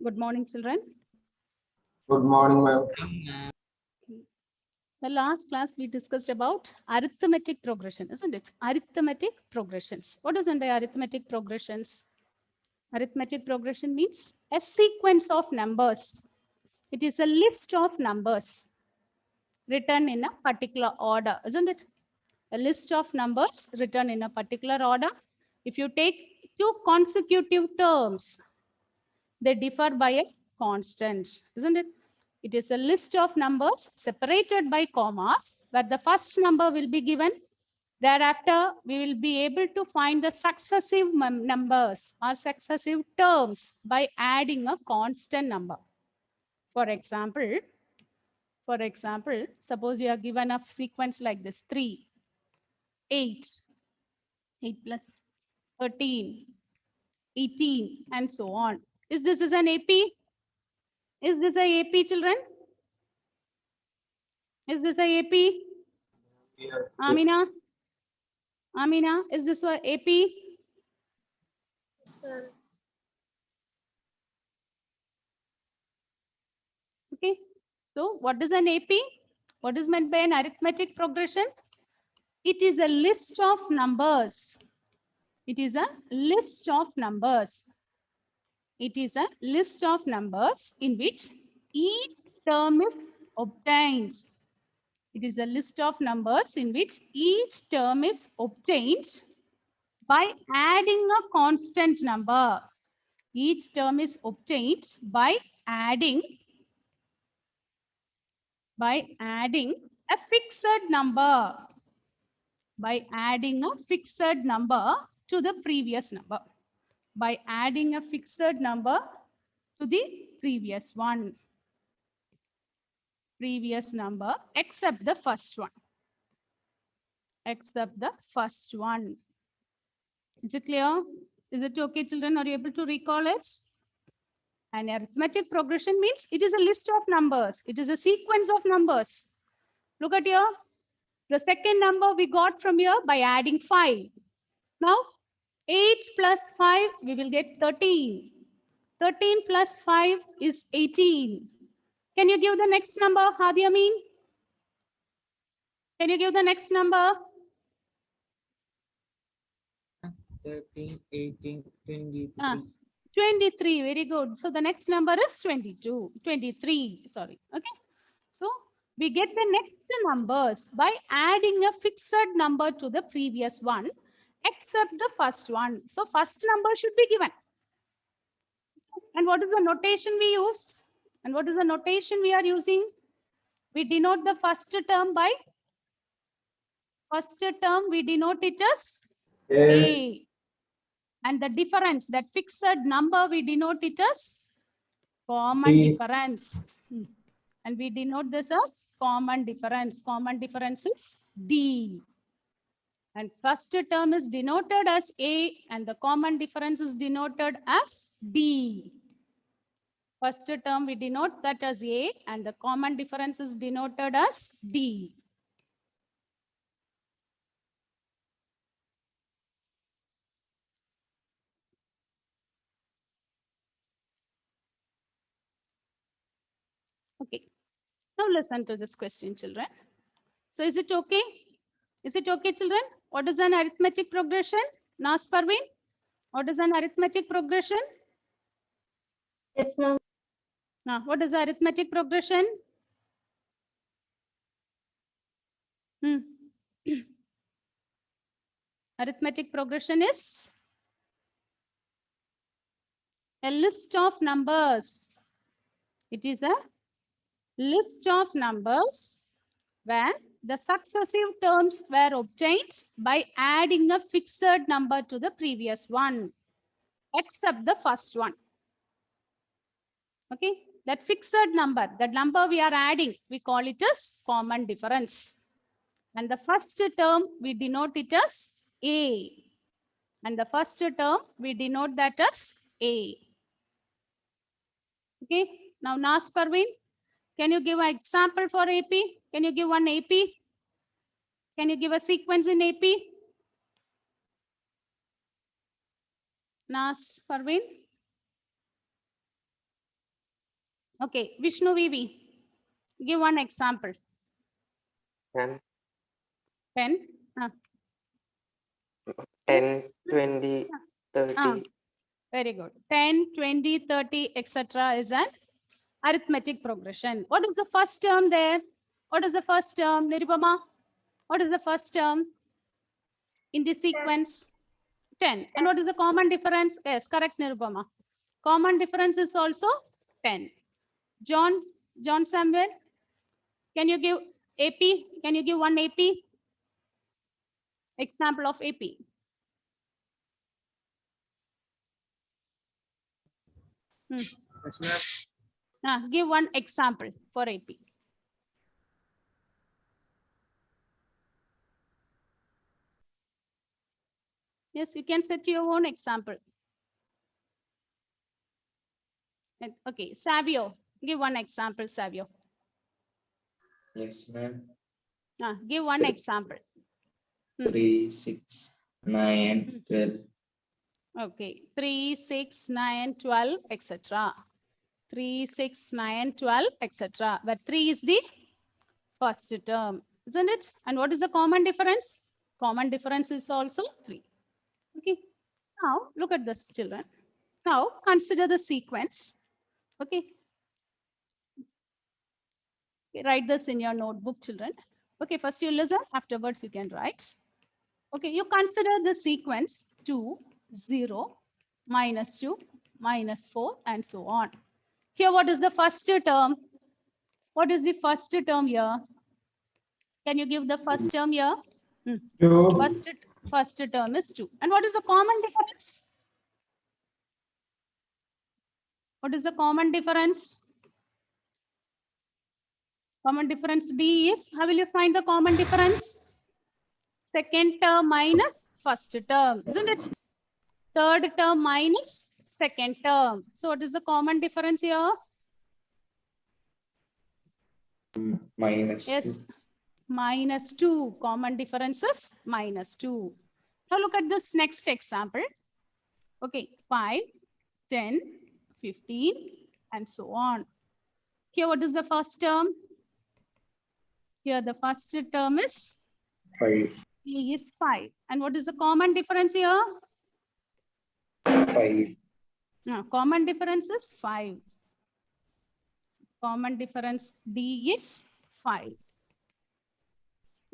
Good morning, children. Good morning, ma'am. The last class we discussed about arithmetic progression, isn't it? Arithmetic progressions. What is meant by arithmetic progressions? Arithmetic progression means a sequence of numbers. It is a list of numbers written in a particular order, isn't it? A list of numbers written in a particular order. If you take two consecutive terms, they differ by a constant, isn't it? It is a list of numbers separated by commas where the first number will be given. Thereafter, we will be able to find the successive numbers or successive terms by adding a constant number. For example, suppose you are given a sequence like this: 3, 8, 8 plus 13, 18, and so on. Is this an AP? Is this a AP, children? Is this a AP? We have checked. Amina? Amina, is this a AP? Okay. So what is an AP? What is meant by an arithmetic progression? It is a list of numbers. It is a list of numbers. It is a list of numbers in which each term is obtained. It is a list of numbers in which each term is obtained by adding a constant number. Each term is obtained by adding a fixed number. By adding a fixed number to the previous number. By adding a fixed number to the previous one. Previous number except the first one. Except the first one. Is it clear? Is it okay, children? Are you able to recall it? An arithmetic progression means it is a list of numbers. It is a sequence of numbers. Look at here. The second number we got from here by adding 5. Now, 8 plus 5, we will get 13. 13 plus 5 is 18. Can you give the next number, Hadi Amin? Can you give the next number? 13, 18, 23. 23, very good. So the next number is 22, 23, sorry. Okay. So we get the next numbers by adding a fixed number to the previous one, except the first one. So first number should be given. And what is the notation we use? And what is the notation we are using? We denote the first term by we denote it as A. And the difference, that fixed number, we denote it as common D. difference. And we denote this as common difference. Common difference is D. And first term is denoted as A and the common difference is denoted as D. First term we denote that as A and the common difference is denoted as D. Okay. Now listen to this question, children. So is it okay? Is it okay, children? What is an arithmetic progression? Nas Parveen, what is an arithmetic progression? Yes, ma'am. Now, what is arithmetic progression? Arithmetic progression is a list of numbers. It is a list of numbers where the successive terms were obtained by adding a fixed number to the previous one, except the first one. Okay, that fixed number, that number we are adding, we call it as common difference. And the first term, we denote it as A. And the first term, we denote that as A. Okay, now Nas Parveen, can you give an example for AP? Can you give one AP? Can you give a sequence in AP? Nas Parveen? Okay, Vishnu VV, give one example. 10, 10. 10, 20, Ah, 30. very good. 10, 20, 30, etc. is an arithmetic progression. What is the first term there? What is the first term, Nirupama? What is the first term in the sequence? 10. And what is the common difference? Yes, correct, Nirupama. Common difference is also 10. John Samuel, can you give AP? Can you give one AP? Example of AP. Yes, ma'am. Give one example for AP. Yes, you can set your own example. Okay, Savio, give one example, Savio. Yes, ma'am. Give one example. 3, 6, 9, 12. Okay, 3, 6, 9, 12, etc. 3, 6, 9, 12, etc. Where 3 is the first term, isn't it? And what is the common difference? Common difference is also 3. Okay, now look at this, children. Now consider the sequence. Okay. Okay, write this in your notebook, children. Okay, first you listen, afterwards you can write. Okay, you consider the sequence 2, 0, -2, -4, and so on. Here, what is the first term? What is the first term here? Can you give the first term here? First term is 2. And what is the common difference? What is the common difference? Common difference D is, how will you find the common difference? Second term minus first term, isn't it? Third term minus second term. So what is the common difference here? Minus Yes, 2. -2. Common difference is -2. Now look at this next example. Okay, 5, 10, 15, and so on. Here, what is the first term? Here, the first term is 5. E is 5. And what is the common difference here? 5. No, common difference is 5. Common difference D is 5.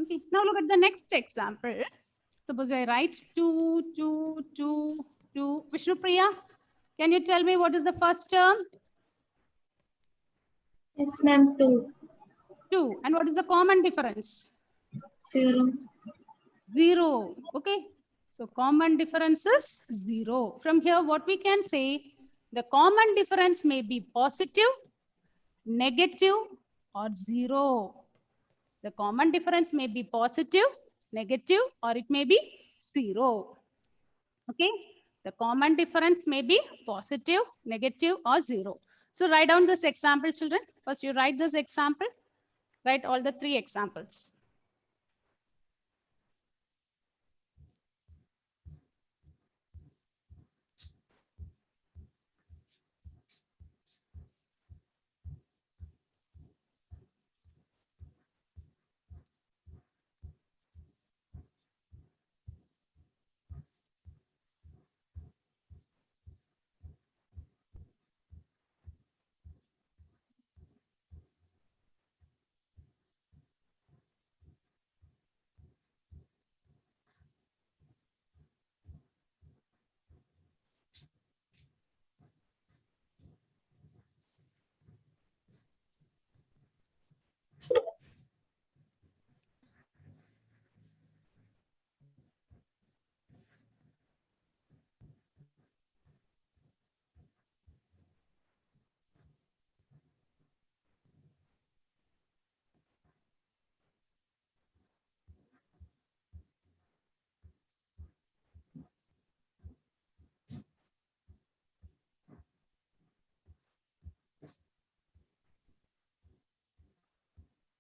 Okay, now look at the next example. Suppose I write 2, 2, 2, 2. Vishnu Priya, can you tell me what is the first term? Yes, ma'am. 2, 2. And what is the common difference? 0. 0. Okay. So common difference is 0. From here, what we can say, the common difference may be positive, negative, or 0. The common difference may be positive, negative, or it may be 0. Okay. The common difference may be positive, negative, or 0. So write down this example, children. First, you write this example. Write all the 3 examples.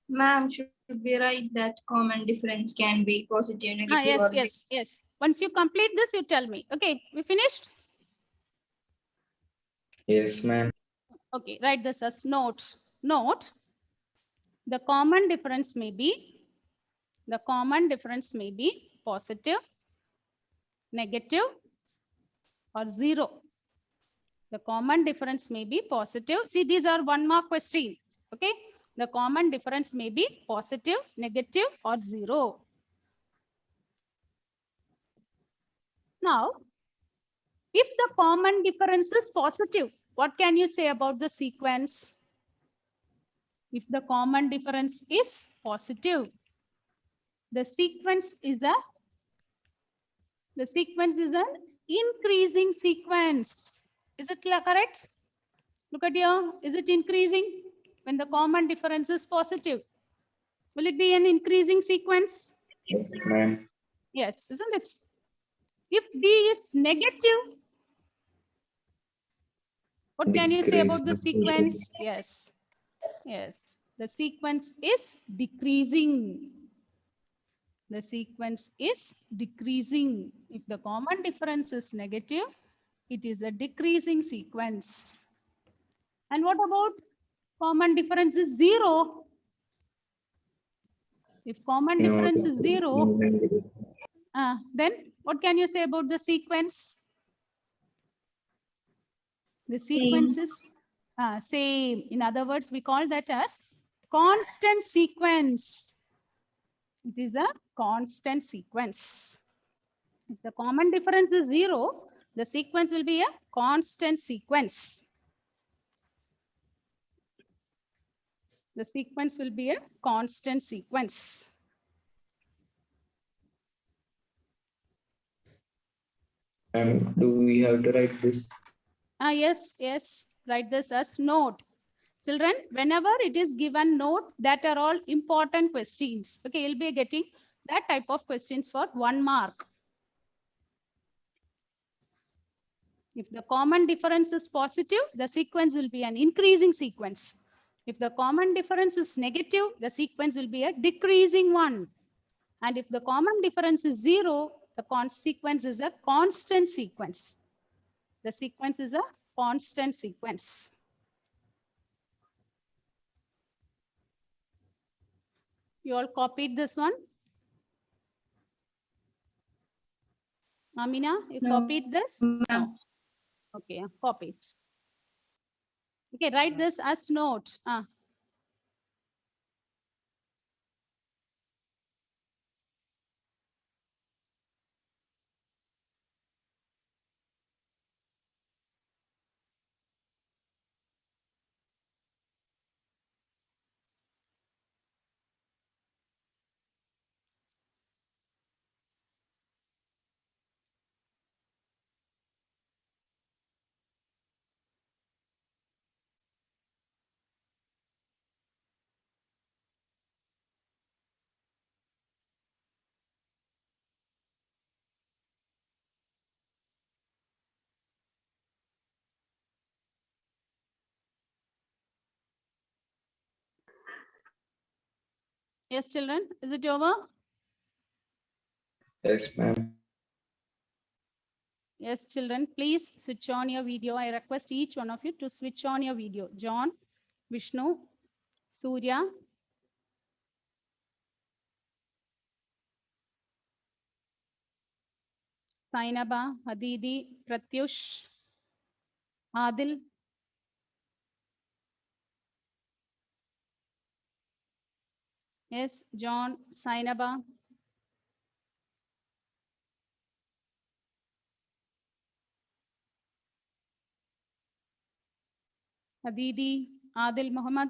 Ma'am, should we write that common difference can be positive, negative, Yes, or zero? yes, yes. Once you complete this, you tell me. Okay, we finished? Yes, ma'am. Okay, write this as note. Note, the common difference may be positive, negative, or 0. The common difference may be positive. See, these are 1 mark questions. Okay. The common difference may be positive, negative, or 0. Now, if the common difference is positive, what can you say about the sequence? If the common difference is positive, the sequence is an increasing sequence. Is it correct? Look at here. Is it increasing when the common difference is positive? Will it be an increasing sequence? Yes, ma'am. Yes, isn't it? If D is negative, what can you say about the sequence? Yes, yes. The sequence is decreasing. The sequence is decreasing. If the common difference is negative, it is a decreasing sequence. And what about common difference is 0? If common No, difference is 0, negative. then what can you say about the sequence? The sequence is same. In other words, we call that as constant sequence. It is a constant sequence. If the common difference is 0, the sequence will be a constant sequence. The sequence will be a constant sequence. Do we have to write this? Yes, yes. Write this as note. Children, whenever it is given note, that are all important questions. Okay, you'll be getting that type of questions for 1 mark. If the common difference is positive, the sequence will be an increasing sequence. If the common difference is negative, the sequence will be a decreasing one. And if the common difference is 0, the sequence is a constant sequence. The sequence is a constant sequence. You all copied this one? Amina, you No, copied this? ma'am. No. Okay, copy it. Okay, write this as note. Yes, children, is it over? Yes, ma'am. Yes, children, please switch on your video. I request each one of you to switch on your video. John, Vishnu, Surya, Sainaba, Hadidi, Pratyush, Adil. Yes, John, Sainaba. Hadidi, Adil Muhammad.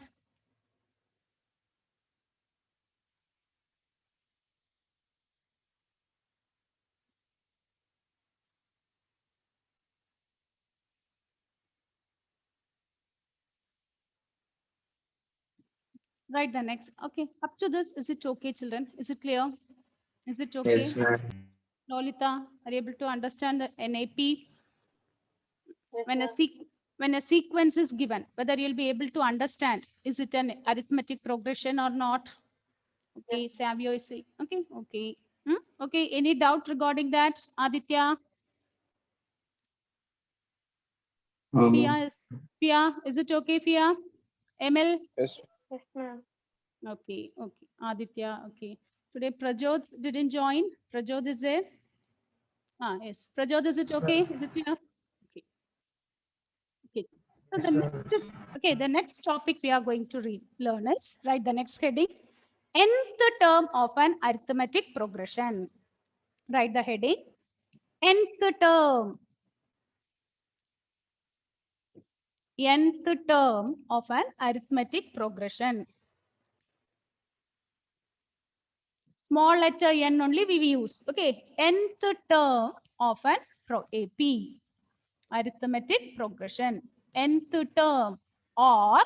Right, the next. Okay, up to this, is it okay, children? Is it clear? Is it okay? Yes, ma'am. Lolita, are you able to understand the NAP? When a sequence is given, whether you'll be able to understand, is it an arithmetic progression or not? Okay, Savio is saying, okay, okay. Okay, any doubt regarding that, Aditya? Pia, Fia, is it okay, Fia? Emil? Yes. Yes, ma'am. Okay, okay. Aditya, okay. Today Prajot didn't join. Prajot is there? Ah, yes. Prajot, is it okay? Is it clear? Okay. Okay. So Yes, the ma'am. next, okay, the next topic we are going to learn is, write the next heading, nth term of an arithmetic progression. Write the heading, nth term. Nth term of an arithmetic progression. Small letter n only we will use. Okay, nth term of an AP, arithmetic progression. Nth term, or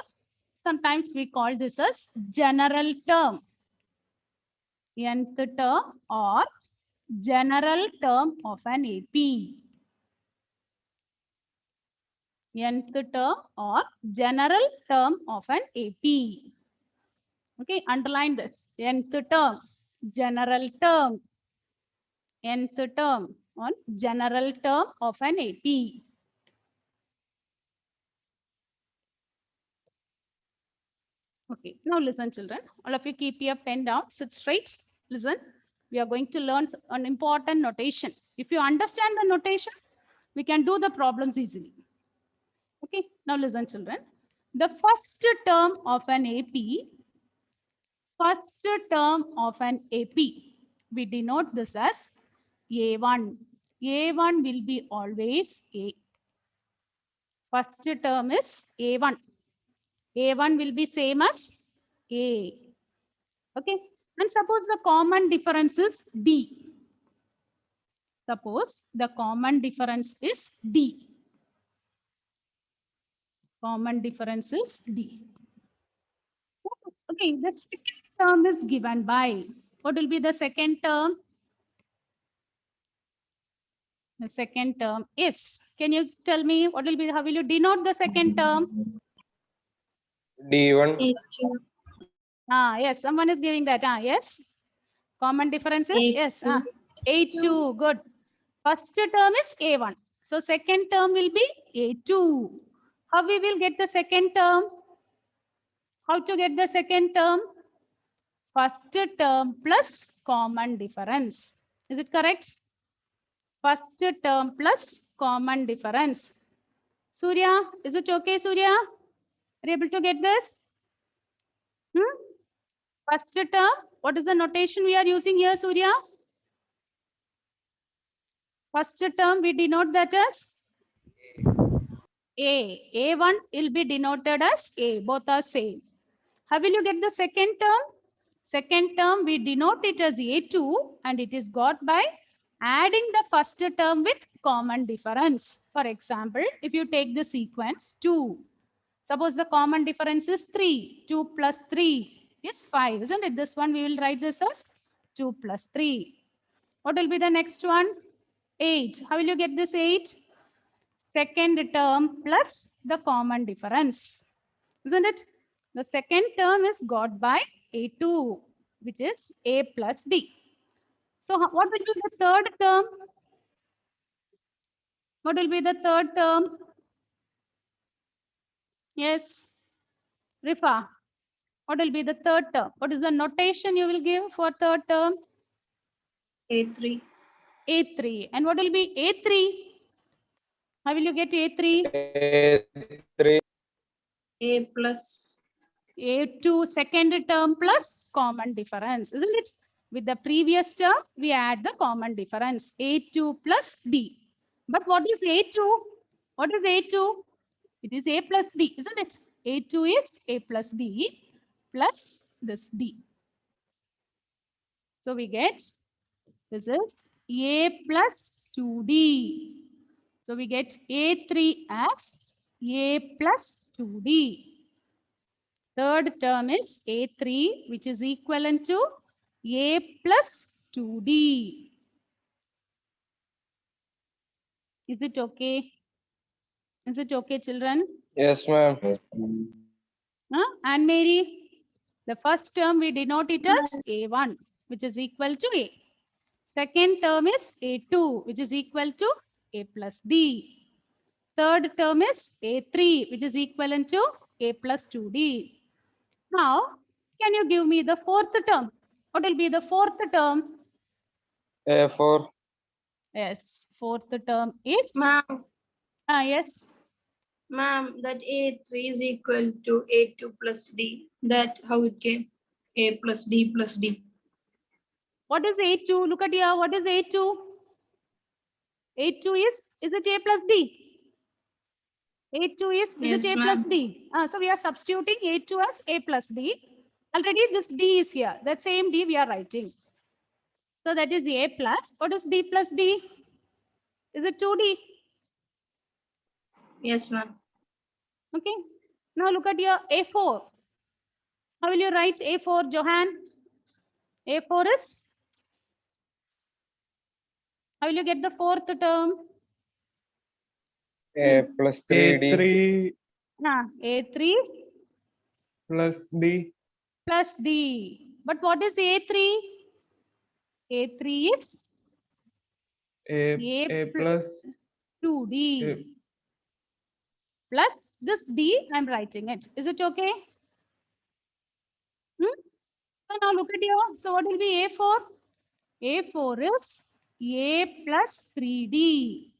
sometimes we call this as general term. Nth term or general term of an AP. Nth term or general term of an AP. Okay, underline this. Nth term, general term. Nth term on general term of an AP. Okay, now listen, children. All of you keep your pen down, sit straight. Listen, we are going to learn an important notation. If you understand the notation, we can do the problems easily. Okay, now listen, children. The first term of an AP, we denote this as A1. A1 will be always A. First term is A1. A1 will be same as A. Okay. And suppose the common difference is D. Suppose the common difference is D. Common difference is D. Okay, the second term is given by, what will be the second term? The second term is, can you tell me what will be, how will you denote the second term? D1. Yes, someone is giving that. Yes. Common difference is, yes. A2, good. First term is A1. So second term will be A2. How we will get the second term? How to get the second term? First term plus common difference. Is it correct? First term plus common difference. Surya, is it okay, Surya? Are you able to get this? First term, what is the notation we are using here, Surya? First term, we denote that as A. A1 will be denoted as A. Both are same. How will you get the second term? Second term, we denote it as A2 and it is got by adding the first term with common difference. For example, if you take the sequence 2, suppose the common difference is 3. 2 plus 3 is 5, isn't it? This one we will write this as 2 plus 3. What will be the next one? 8. How will you get this 8? Second term plus the common difference, isn't it? The second term is got by A2, which is A plus B. So what will be the third term? What will be the third term? Yes, Rifa. What will be the third term? What is the notation you will give for third term? A3. A3. And what will be A3? How will you get A3? A3. A plus. A2 second term plus common difference, isn't it? With the previous term, we add the common difference, A2 plus D. But what is A2? What is A2? It is A plus D, isn't it? A2 is A plus D plus this D. So we get, this is A plus 2D. So we get A3 as A plus 2D. Third term is A3, which is equivalent to A plus 2D. Is it okay? Is it okay, children? Yes, ma'am. And Mary, the first term we denote it as A1, which is equal to A. Second term is A2, which is equal to A plus D. third term is A3, which is equivalent to A plus 2D. Now, can you give me the fourth term? What will be the fourth term? A4. Yes, fourth term is, Ma'am, yes, ma'am, that A3 is equal to A2 plus D. That how it came? A plus D plus D. what is A2? Look at here, what is A2? A2 is it A plus D? A2 is Yes, it A ma'am. plus D? So we are substituting A2 as A plus D. Already this D is here. That same D we are writing. So that is A plus. What is D plus D? Is it 2D? Yes, ma'am. Okay. Now look at your A4. How will you write A4, Johan? A4 is? How will you get the fourth term? A plus 3D. A3 A3 plus D. plus D. But what is A3? A3 is A plus 2D. A- Plus this D, I'm writing it. Is it okay? So now look at here. So what will be A4? A4 is A plus 3D.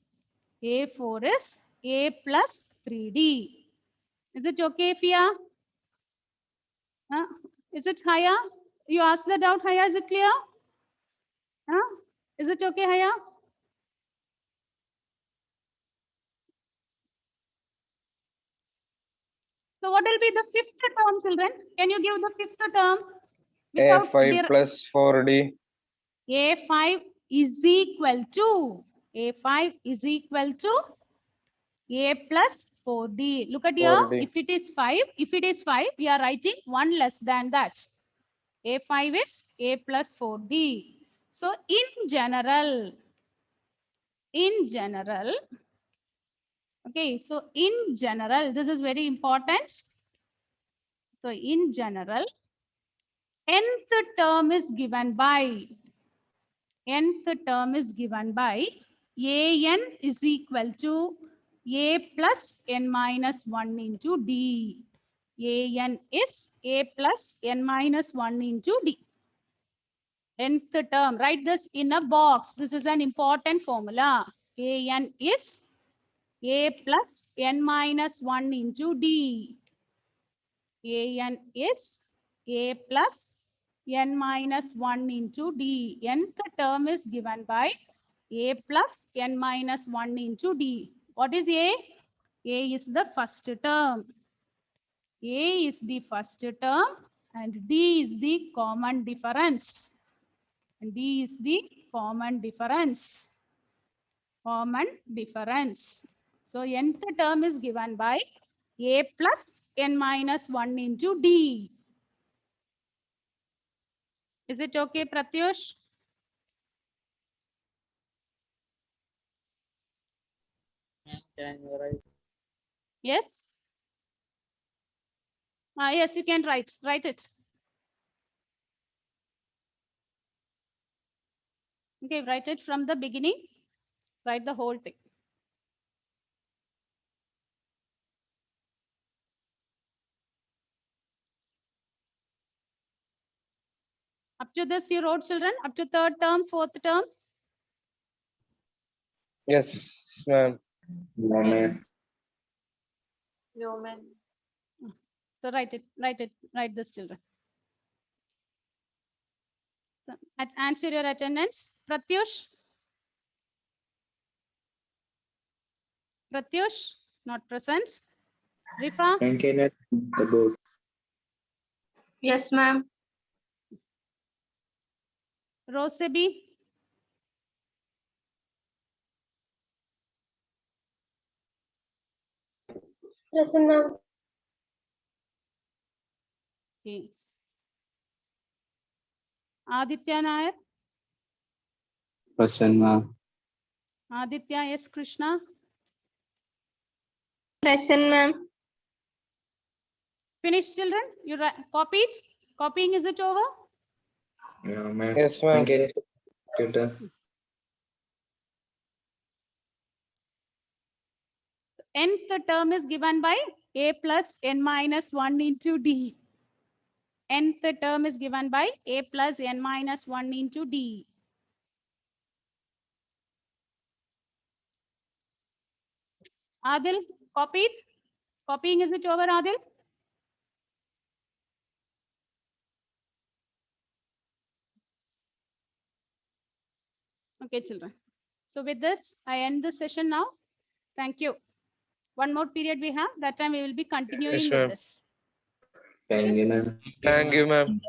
A4 is A plus 3D. Is it okay, Fia? Is it Haya? You asked the doubt, Haya. Is it clear? Is it okay, Haya? So what will be the fifth term, children? Can you give the fifth term? Without A5 plus 4D. A5 is equal to A5 is equal to A plus 4D. Look at here. 4D. If it is 5, we are writing 1 less than that. A5 is A plus 4D. So in general, okay, so in general, this is very important. So in general, nth term is given by an is equal to A plus n minus 1 into D. An is A plus n minus 1 into D. Nth term, write this in a box. This is an important formula. An is A plus n minus 1 into D. An is A plus n minus 1 into D. Nth term is given by A plus n minus 1 into D. What is A? A is the first term. A is the first term and D is the common difference. And D is the common difference. So nth term is given by A plus n minus 1 into D. Is it okay, Pratyush? Can you write? Yes? Yes, you can write it. Okay, write it from the beginning. Write the whole thing. Up to this you wrote, children? Up to third term, fourth term? Yes, ma'am. No, ma'am. No, ma'am. So write this, children. So, answer your attendance. Pratyush? Pratyush, not present. Rifa? And can I the board? Yes, ma'am. Rosebi? Present, ma'am. Okay. Aditya Nair? Present, ma'am. Aditya S. Krishna? Present, ma'am. Finished, children? You copied? Copying, is it over? Yeah, ma'am. Yes, ma'am. And can I tutor? nth term is given by a plus n minus 1 into d. Nth term is given by a plus n minus 1 into d. Adil, copied? Copying, is it over, Adil? Okay, children. So with this, I end the session now. Thank you. One more period we have. That time we will be continuing with ma'am. this. Thank you, ma'am. Thank you, ma'am.